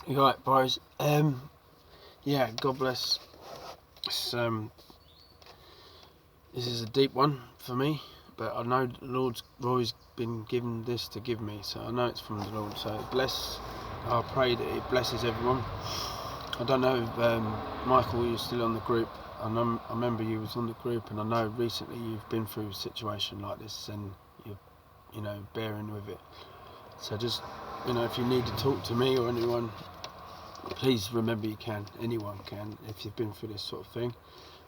You right, boys? Yeah, God bless. It's, this is a deep one for me, but I know the Lord's always been given this to give me, so I know it's from the Lord. So bless. I pray that it blesses everyone. I don't know if Michael, you're still on the group. I remember you was on the group, and I know recently you've been through a situation like this, and you're bearing with it. So just if you need to talk to me or anyone, please remember you can. Anyone can, if you've been through this sort of thing.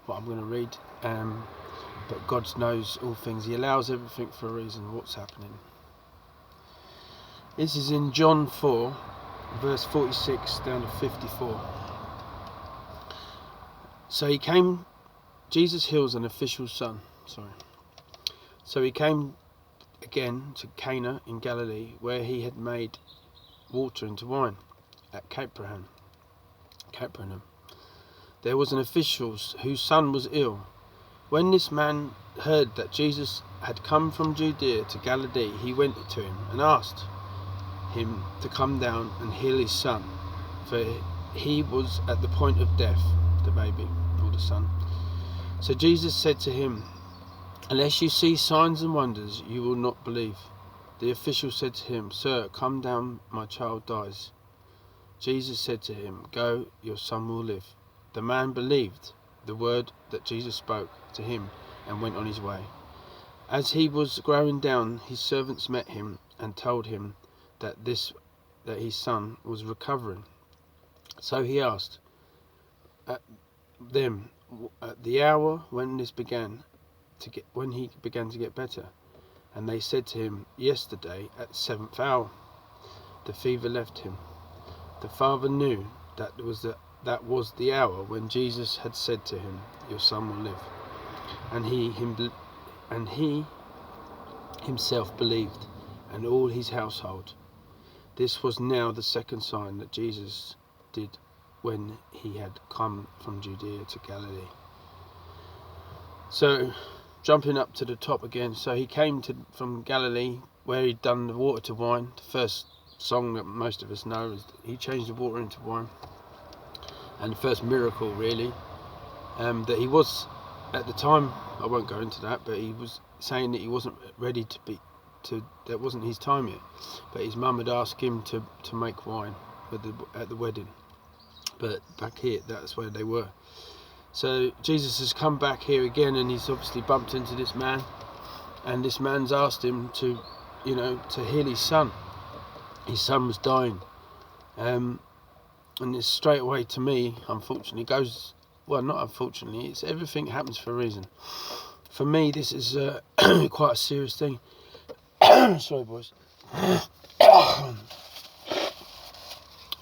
What I'm going to read. But God knows all things. He allows everything for a reason. What's happening? This is in John 4, verse 46 down to 54. So he came. Jesus heals an official's son. So he came again to Cana in Galilee, where he had made water into wine at Capernaum. There was an official whose son was ill. When this man heard that Jesus had come from Judea to Galilee, he went to him and asked him to come down and heal his son, for he was at the point of death, the baby or the son. So Jesus said to him, "Unless you see signs and wonders, you will not believe." The official said to him, "Sir, come down, my child dies." Jesus said to him, "Go, your son will live." The man believed the word that Jesus spoke to him and went on his way. As he was going down, his servants met him and told him that his son was recovering. So he asked them at the hour when he began to get better, and they said to him, "Yesterday at the 7th hour, the fever left him." The father knew that was the hour when Jesus had said to him, "Your son will live." And he himself believed, and all his household. This was now the second sign that Jesus did when he had come from Judea to Galilee. So, jumping up to the top again. So he came from Galilee, where he'd done the water to wine. The first song that most of us know is he changed the water into wine. And the first miracle, really, that he was at the time. I won't go into that, but he was saying that he wasn't ready that wasn't his time yet. But his mum had asked him to make wine at the wedding. But back here, that's where they were. So Jesus has come back here again, and he's obviously bumped into this man, and this man's asked him to heal his son. His son was dying. And it's straight away to me, unfortunately, goes, well, not unfortunately, it's everything happens for a reason. For me, this is quite a serious thing. Sorry, boys.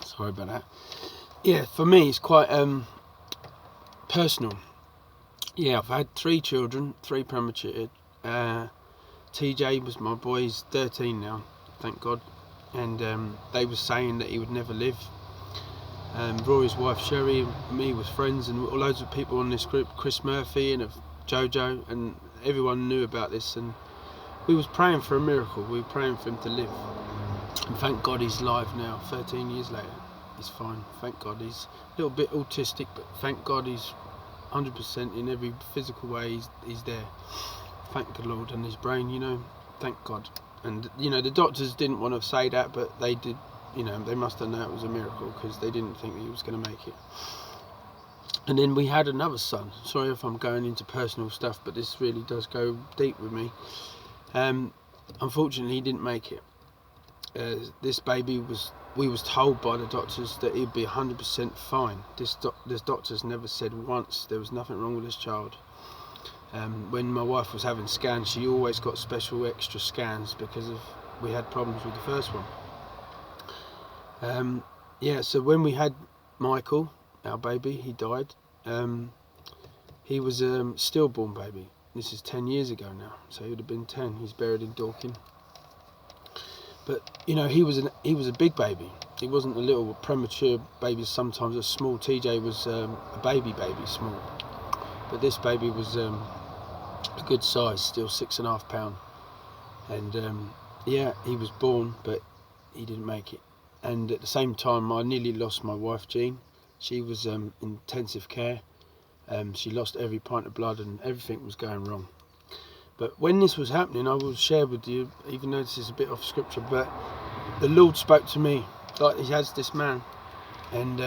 Sorry about that. Yeah, for me, it's quite personal. Yeah, I've had 3 children, 3 premature. TJ was my boy, he's 13 now, thank God. And they were saying that he would never live. Rory's wife Sherry and me was friends, and loads of people on this group, Chris Murphy and Jojo, and everyone knew about this, and we was praying for a miracle. We were praying for him to live, and thank God he's alive now. 13 years later, he's fine. Thank God. He's a little bit autistic, but thank God he's 100% in every physical way. He's there. Thank the Lord. And his brain, thank God. And the doctors didn't want to say that, but they did. They must have known it was a miracle, because they didn't think he was going to make it. And then we had another son. Sorry if I'm going into personal stuff, but this really does go deep with me. Unfortunately, he didn't make it. This baby we was told by the doctors that he'd be 100% fine. This doctors never said once there was nothing wrong with this child. When my wife was having scans, she always got special extra scans because we had problems with the first one. So when we had Michael, our baby, he died. He was a stillborn baby. This is 10 years ago now, so he would have been 10. He's buried in Dorking. But he was a big baby. He wasn't a little premature baby. Sometimes a small. TJ was a baby, small. But this baby was a good size, still 6.5 pounds. And he was born, but he didn't make it. and at the same time I nearly lost my wife Jean. She was in intensive care. She lost every pint of blood and everything was going wrong. But when this was happening, I will share with you, even though this is a bit off scripture, but the Lord spoke to me like he has this man. And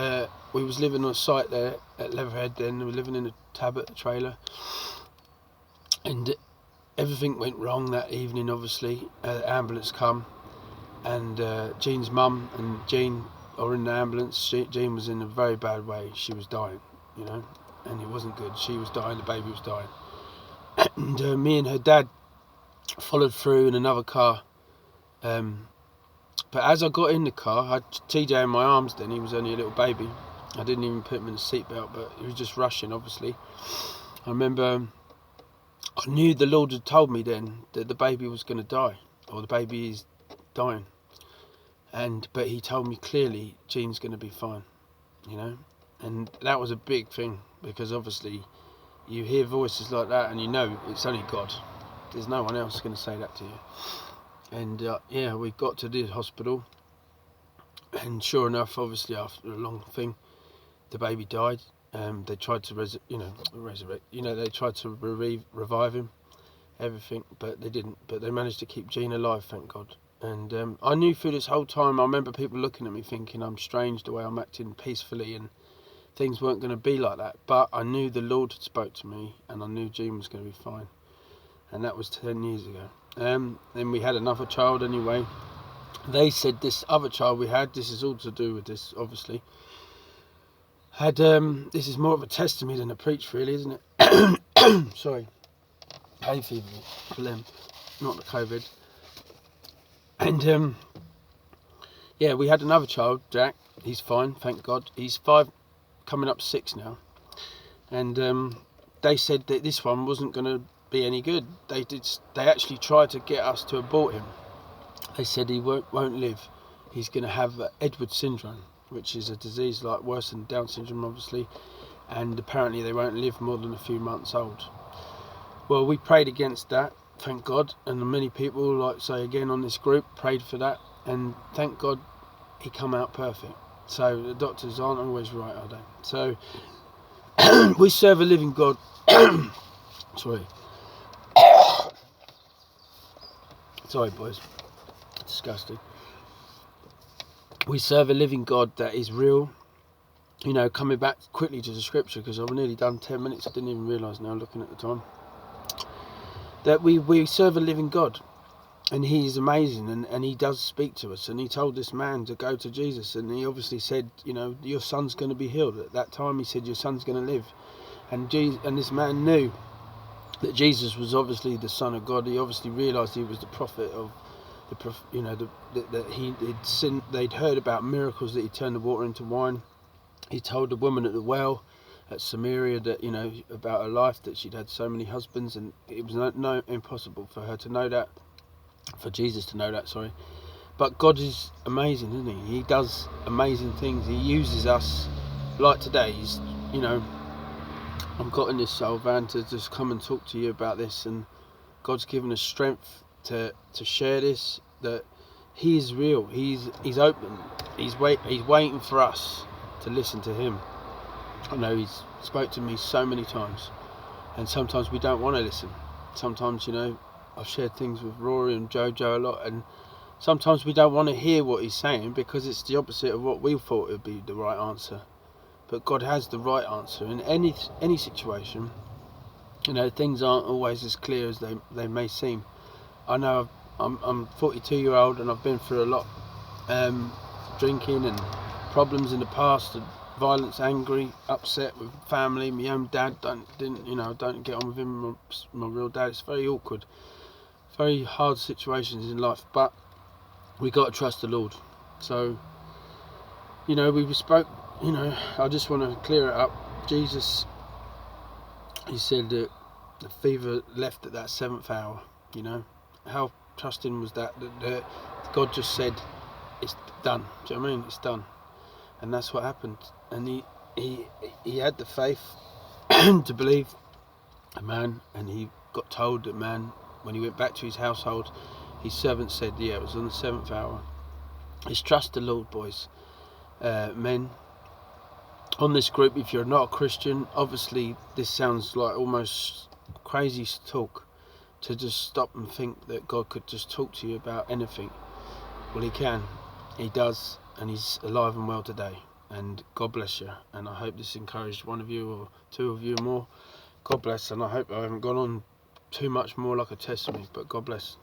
we was living on a site there at Leatherhead then. We were living in a Tablet trailer. And everything went wrong that evening, obviously. Ambulance come. And Jean's mum and Jean are in the ambulance. Jean was in a very bad way. She was dying, you know. And it wasn't good. She was dying, the baby was dying. And me and her dad followed through in another car. But as I got in the car, I had TJ in my arms then. He was only a little baby. I didn't even put him in a seatbelt, but he was just rushing, obviously. I remember I knew the Lord had told me then that the baby was going to die, or the baby is dying. But he told me clearly, Jean's going to be fine, you know. And that was a big thing, because obviously you hear voices like that and you know it's only God. There's no one else going to say that to you. And yeah, we got to the hospital, and sure enough, obviously after a long thing, the baby died. They tried to resurrect, you know, they tried to revive him, everything, but they didn't. But they managed to keep Jean alive, thank God. And I knew through this whole time, I remember people looking at me thinking I'm strange the way I'm acting peacefully, and things weren't going to be like that. But I knew the Lord had spoke to me, and I knew Jean was going to be fine. And that was 10 years ago. Then we had another child anyway. They said this other child we had, this is all to do with this, obviously, had, this is more of a testimony than a preach, really, isn't it? Sorry. Hay fever, phlegm, not the COVID. And yeah, we had another child, Jack. He's fine, thank God. He's 5, coming up 6 now. And they said that this one wasn't going to be any good. They actually tried to get us to abort him. They said he won't live. He's going to have Edwards syndrome, which is a disease like worse than Down syndrome, obviously. And apparently they won't live more than a few months old. Well, we prayed against that, thank God, and many people, like say again on this group, prayed for that, and thank God he come out perfect. So the doctors aren't always right, are they? So we serve a living God. Sorry boys, disgusting. We serve a living God that is real. You know, coming back quickly to the scripture, because I've nearly done 10 minutes, I didn't even realise now looking at the time, that we serve a living God, and he is amazing, and he does speak to us. And he told this man to go to Jesus, and he obviously said, you know, your son's going to be healed. At that time he said, your son's going to live. And this man knew that Jesus was obviously the Son of God. He obviously realised he was the prophet of you know, that they'd heard about miracles, that he turned the water into wine. He told the woman at the well at Samaria that, you know, about her life, that she'd had so many husbands, and it was no impossible for her to know that, for Jesus to know that, sorry. But God is amazing, isn't he? He does amazing things. He uses us, like today. He's, you know, I've got in this soul van to just come and talk to you about this, and God's given us strength to share this, that he is real. He's open. He's waiting for us to listen to him. I know he's spoke to me so many times, and sometimes we don't want to listen. Sometimes, you know, I've shared things with Rory and Jojo a lot, and sometimes we don't want to hear what he's saying because it's the opposite of what we thought would be the right answer. But God has the right answer in any situation. You know, things aren't always as clear as they may seem. I know I'm 42-year-old, and I've been through a lot, drinking and problems in the past, and violence, angry, upset with family. My own dad don't get on with him. My real dad. It's very awkward, very hard situations in life. But we got to trust the Lord. So, you know, we spoke. You know, I just want to clear it up. Jesus, he said that the fever left at that 7th hour. You know, how trusting was that God just said, it's done. Do you know what I mean? It's done. And that's what happened. And he had the faith to believe a man, and he got told that man, when he went back to his household, his servant said, yeah, it was on the 7th hour. is trust the Lord, boys, men. On this group, if you're not a Christian, obviously this sounds like almost crazy talk, to just stop and think that God could just talk to you about anything. Well, he can, he does, and he's alive and well today. And God bless you, and I hope this encouraged one of you or two of you more. God bless, and I hope I haven't gone on too much more like a testimony, but God bless.